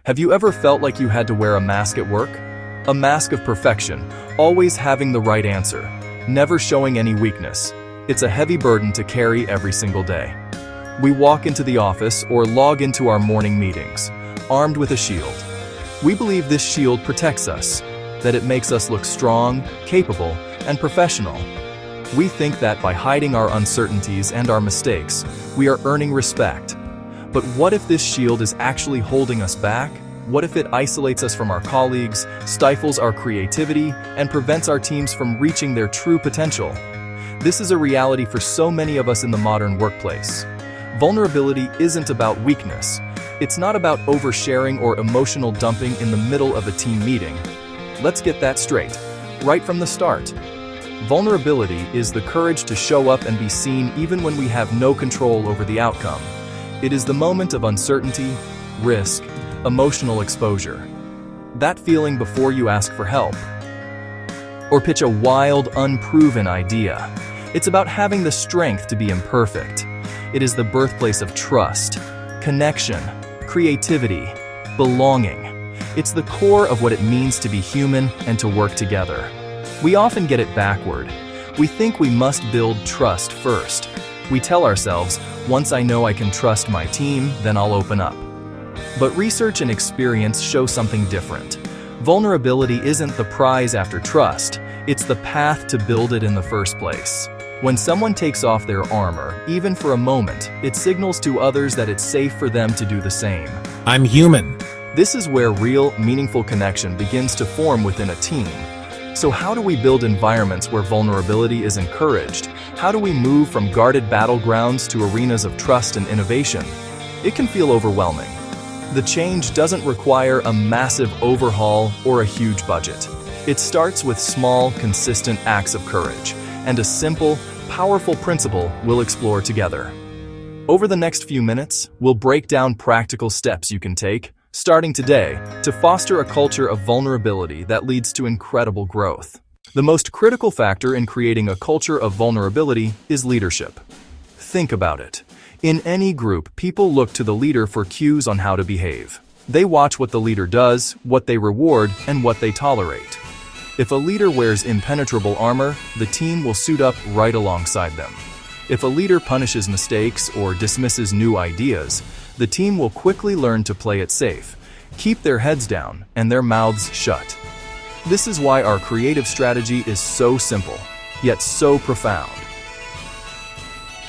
Have you ever felt like you had to wear a mask at work? A mask of perfection, always having the right answer, never showing any weakness. It's a heavy burden to carry every single day. We walk into the office or log into our morning meetings, armed with a shield. We believe this shield protects us, that it makes us look strong, capable, and professional. We think that by hiding our uncertainties and our mistakes, we are earning respect. But what if this shield is actually holding us back? What if it isolates us from our colleagues, stifles our creativity, and prevents our teams from reaching their true potential? This is a reality for so many of us in the modern workplace. Vulnerability isn't about weakness. It's not about oversharing or emotional dumping in the middle of a team meeting. Let's get that straight, right from the start. Vulnerability is the courage to show up and be seen even when we have no control over the outcome. It is the moment of uncertainty, risk, emotional exposure. That feeling before you ask for help or pitch a wild, unproven idea. It's about having the strength to be imperfect. It is the birthplace of trust, connection, creativity, belonging. It's the core of what it means to be human and to work together. We often get it backward. We think we must build trust first. We tell ourselves, once I know I can trust my team, then I'll open up. But research and experience show something different. Vulnerability isn't the prize after trust, it's the path to build it in the first place. When someone takes off their armor, even for a moment, it signals to others that it's safe for them to do the same. I'm human. This is where real, meaningful connection begins to form within a team. So how do we build environments where vulnerability is encouraged? How do we move from guarded battlegrounds to arenas of trust and innovation? It can feel overwhelming. The change doesn't require a massive overhaul or a huge budget. It starts with small, consistent acts of courage, and a simple, powerful principle we'll explore together. Over the next few minutes, we'll break down practical steps you can take, starting today, to foster a culture of vulnerability that leads to incredible growth. The most critical factor in creating a culture of vulnerability is leadership. Think about it. In any group, people look to the leader for cues on how to behave. They watch what the leader does, what they reward, and what they tolerate. If a leader wears impenetrable armor, the team will suit up right alongside them. If a leader punishes mistakes or dismisses new ideas, the team will quickly learn to play it safe, keep their heads down, and their mouths shut. This is why our creative strategy is so simple, yet so profound.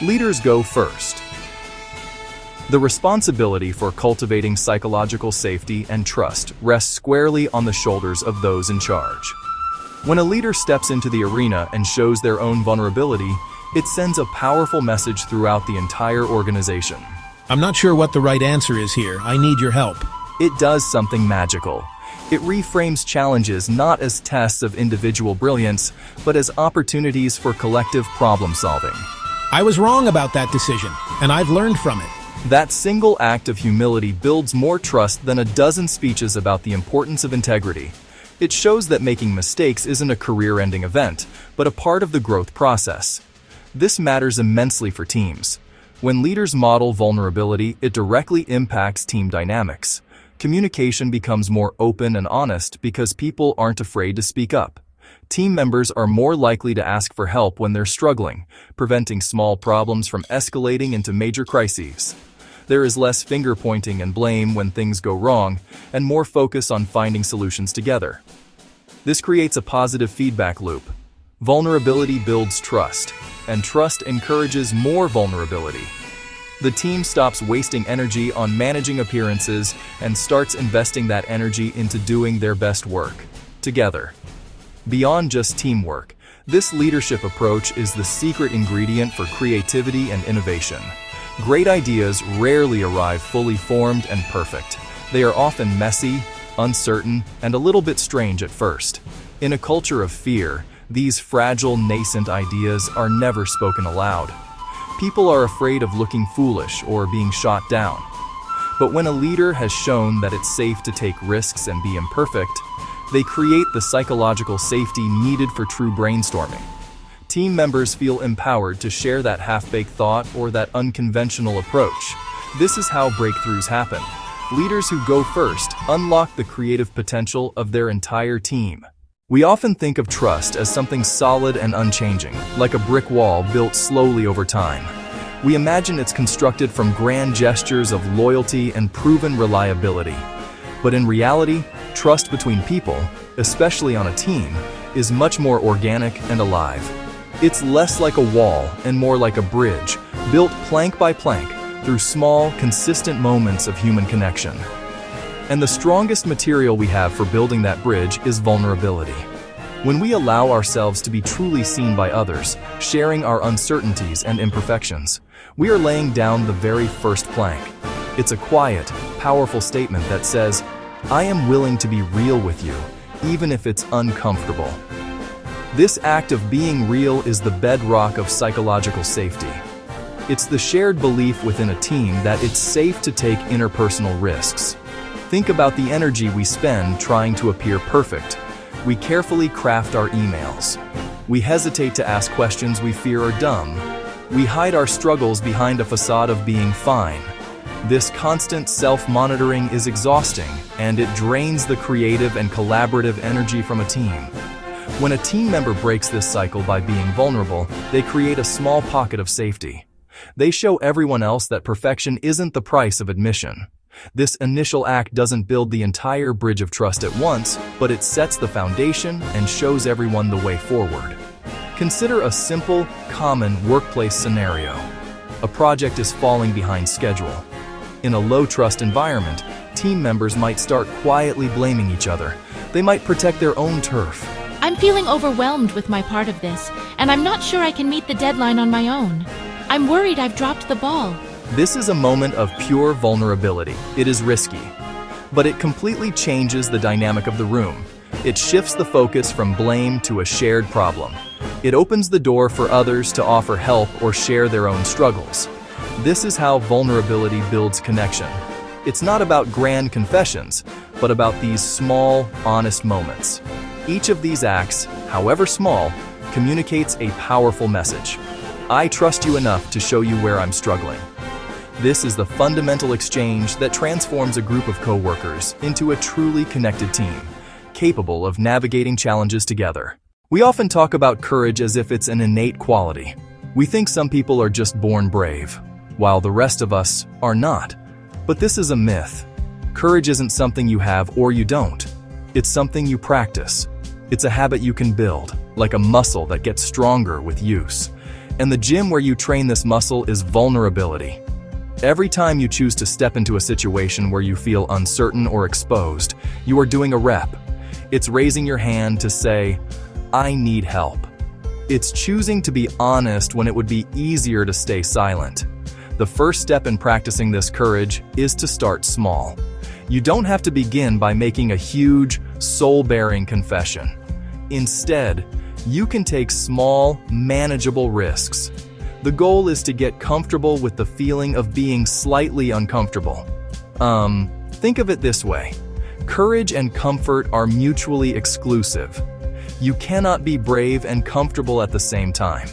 Leaders go first. The responsibility for cultivating psychological safety and trust rests squarely on the shoulders of those in charge. When a leader steps into the arena and shows their own vulnerability, it sends a powerful message throughout the entire organization. I'm not sure what the right answer is here. I need your help. It does something magical. It reframes challenges not as tests of individual brilliance, but as opportunities for collective problem solving. I was wrong about that decision, and I've learned from it. That single act of humility builds more trust than a dozen speeches about the importance of integrity. It shows that making mistakes isn't a career-ending event, but a part of the growth process. This matters immensely for teams. When leaders model vulnerability, it directly impacts team dynamics. Communication becomes more open and honest because people aren't afraid to speak up. Team members are more likely to ask for help when they're struggling, preventing small problems from escalating into major crises. There is less finger-pointing and blame when things go wrong, and more focus on finding solutions together. This creates a positive feedback loop. Vulnerability builds trust, and trust encourages more vulnerability. The team stops wasting energy on managing appearances and starts investing that energy into doing their best work, together. Beyond just teamwork, this leadership approach is the secret ingredient for creativity and innovation. Great ideas rarely arrive fully formed and perfect. They are often messy, uncertain, and a little bit strange at first. In a culture of fear, these fragile, nascent ideas are never spoken aloud. People are afraid of looking foolish or being shot down. But when a leader has shown that it's safe to take risks and be imperfect, they create the psychological safety needed for true brainstorming. Team members feel empowered to share that half-baked thought or that unconventional approach. This is how breakthroughs happen. Leaders who go first unlock the creative potential of their entire team. We often think of trust as something solid and unchanging, like a brick wall built slowly over time. We imagine it's constructed from grand gestures of loyalty and proven reliability. But in reality, trust between people, especially on a team, is much more organic and alive. It's less like a wall and more like a bridge, built plank by plank through small, consistent moments of human connection. And the strongest material we have for building that bridge is vulnerability. When we allow ourselves to be truly seen by others, sharing our uncertainties and imperfections, we are laying down the very first plank. It's a quiet, powerful statement that says, "I am willing to be real with you, even if it's uncomfortable." This act of being real is the bedrock of psychological safety. It's the shared belief within a team that it's safe to take interpersonal risks. Think about the energy we spend trying to appear perfect. We carefully craft our emails. We hesitate to ask questions we fear are dumb. We hide our struggles behind a facade of being fine. This constant self-monitoring is exhausting, and it drains the creative and collaborative energy from a team. When a team member breaks this cycle by being vulnerable, they create a small pocket of safety. They show everyone else that perfection isn't the price of admission. This initial act doesn't build the entire bridge of trust at once, but it sets the foundation and shows everyone the way forward. Consider a simple, common workplace scenario. A project is falling behind schedule. In a low-trust environment, team members might start quietly blaming each other. They might protect their own turf. I'm feeling overwhelmed with my part of this, and I'm not sure I can meet the deadline on my own. I'm worried I've dropped the ball. This is a moment of pure vulnerability. It is risky, but it completely changes the dynamic of the room. It shifts the focus from blame to a shared problem. It opens the door for others to offer help or share their own struggles. This is how vulnerability builds connection. It's not about grand confessions, but about these small, honest moments. Each of these acts, however small, communicates a powerful message. I trust you enough to show you where I'm struggling. This is the fundamental exchange that transforms a group of coworkers into a truly connected team, capable of navigating challenges together. We often talk about courage as if it's an innate quality. We think some people are just born brave, while the rest of us are not. But this is a myth. Courage isn't something you have or you don't. It's something you practice. It's a habit you can build, like a muscle that gets stronger with use. And the gym where you train this muscle is vulnerability. Every time you choose to step into a situation where you feel uncertain or exposed, you are doing a rep. It's raising your hand to say, "I need help." It's choosing to be honest when it would be easier to stay silent. The first step in practicing this courage is to start small. You don't have to begin by making a huge, soul-bearing confession. Instead, you can take small, manageable risks. The goal is to get comfortable with the feeling of being slightly uncomfortable. Think of it this way. Courage and comfort are mutually exclusive. You cannot be brave and comfortable at the same time.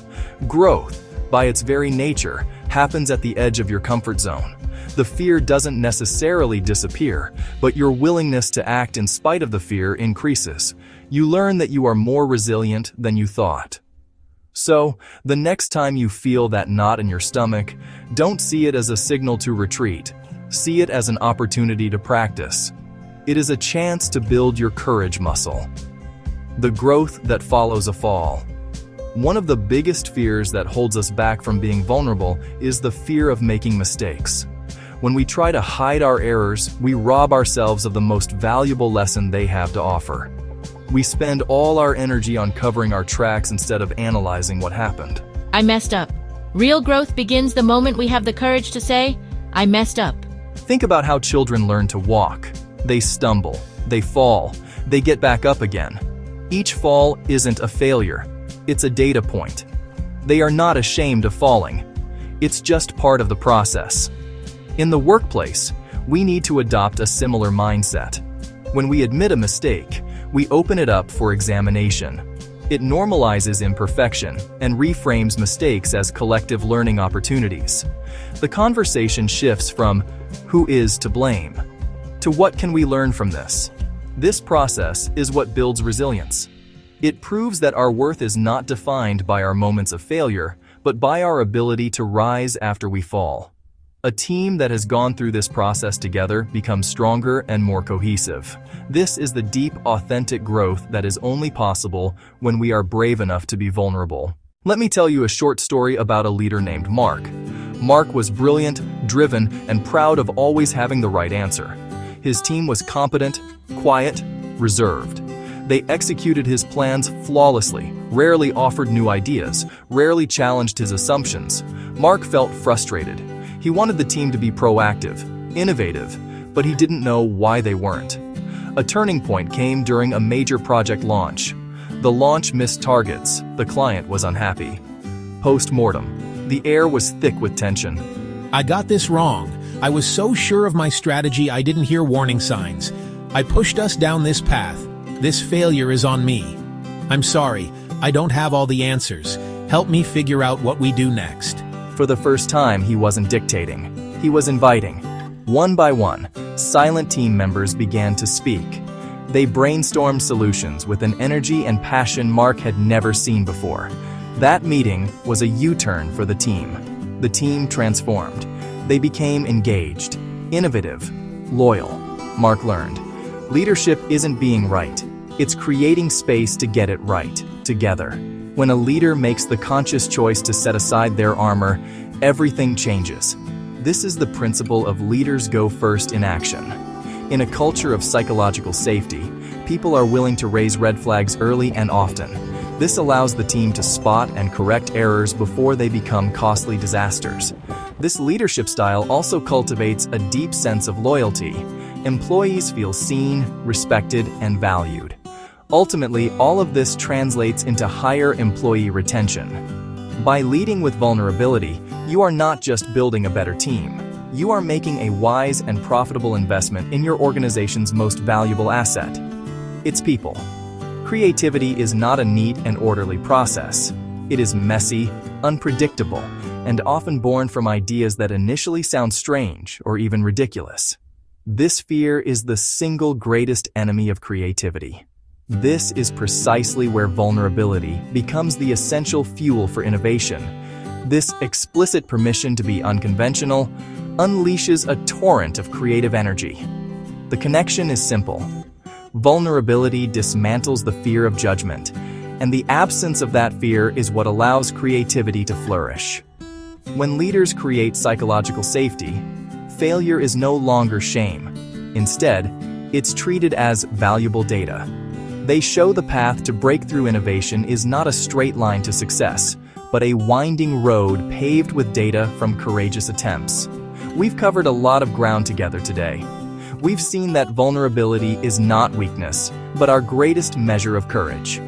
Growth, by its very nature, happens at the edge of your comfort zone. The fear doesn't necessarily disappear, but your willingness to act in spite of the fear increases. You learn that you are more resilient than you thought. So, the next time you feel that knot in your stomach, don't see it as a signal to retreat. See it as an opportunity to practice. It is a chance to build your courage muscle. The growth that follows a fall. One of the biggest fears that holds us back from being vulnerable is the fear of making mistakes. When we try to hide our errors, we rob ourselves of the most valuable lesson they have to offer. We spend all our energy on covering our tracks instead of analyzing what happened. I messed up. Real growth begins the moment we have the courage to say, I messed up. Think about how children learn to walk. They stumble, they fall, they get back up again. Each fall isn't a failure. It's a data point. They are not ashamed of falling. It's just part of the process. In the workplace, we need to adopt a similar mindset. When we admit a mistake, we open it up for examination. It normalizes imperfection and reframes mistakes as collective learning opportunities. The conversation shifts from "who is to blame?" To what can we learn from this? This process is what builds resilience. It proves that our worth is not defined by our moments of failure, but by our ability to rise after we fall. A team that has gone through this process together becomes stronger and more cohesive. This is the deep, authentic growth that is only possible when we are brave enough to be vulnerable. Let me tell you a short story about a leader named Mark. Mark was brilliant, driven, and proud of always having the right answer. His team was competent, quiet, reserved. They executed his plans flawlessly, rarely offered new ideas, rarely challenged his assumptions. Mark felt frustrated. He wanted the team to be proactive, innovative, but he didn't know why they weren't. A turning point came during a major project launch. The launch missed targets. The client was unhappy. Post-mortem, the air was thick with tension. I got this wrong. I was so sure of my strategy I didn't hear warning signs. I pushed us down this path. This failure is on me. I'm sorry, I don't have all the answers. Help me figure out what we do next. For the first time, he wasn't dictating. He was inviting. One by one, silent team members began to speak. They brainstormed solutions with an energy and passion Mark had never seen before. That meeting was a U-turn for the team. The team transformed. They became engaged, innovative, loyal. Mark learned, leadership isn't being right. It's creating space to get it right, together. When a leader makes the conscious choice to set aside their armor, everything changes. This is the principle of leaders go first in action. In a culture of psychological safety, people are willing to raise red flags early and often. This allows the team to spot and correct errors before they become costly disasters. This leadership style also cultivates a deep sense of loyalty. Employees feel seen, respected, and valued. Ultimately, all of this translates into higher employee retention. By leading with vulnerability, you are not just building a better team. You are making a wise and profitable investment in your organization's most valuable asset. Its people. Creativity is not a neat and orderly process. It is messy, unpredictable, and often born from ideas that initially sound strange or even ridiculous. This fear is the single greatest enemy of creativity. This is precisely where vulnerability becomes the essential fuel for innovation. This explicit permission to be unconventional unleashes a torrent of creative energy. The connection is simple. Vulnerability dismantles the fear of judgment, and the absence of that fear is what allows creativity to flourish. When leaders create psychological safety, failure is no longer shame. Instead, it's treated as valuable data. They show the path to breakthrough innovation is not a straight line to success, but a winding road paved with data from courageous attempts. We've covered a lot of ground together today. We've seen that vulnerability is not weakness, but our greatest measure of courage.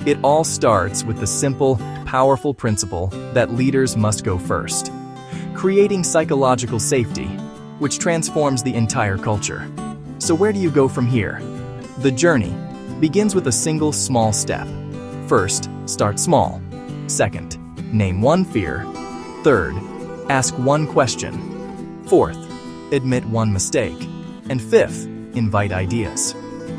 It all starts with the simple, powerful principle that leaders must go first, creating psychological safety, which transforms the entire culture. So where do you go from here? The journey begins with a single small step. First, start small. Second, name one fear. Third, ask one question. Fourth, admit one mistake. And fifth, invite ideas.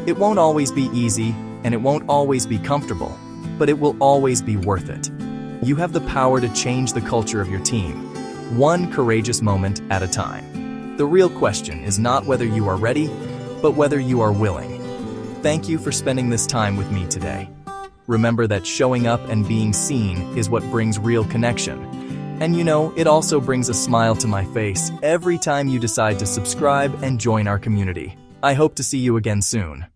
It won't always be easy, and it won't always be comfortable, but it will always be worth it. You have the power to change the culture of your team, one courageous moment at a time. The real question is not whether you are ready, but whether you are willing. Thank you for spending this time with me today. Remember that showing up and being seen is what brings real connection. And you know, it also brings a smile to my face every time you decide to subscribe and join our community. I hope to see you again soon.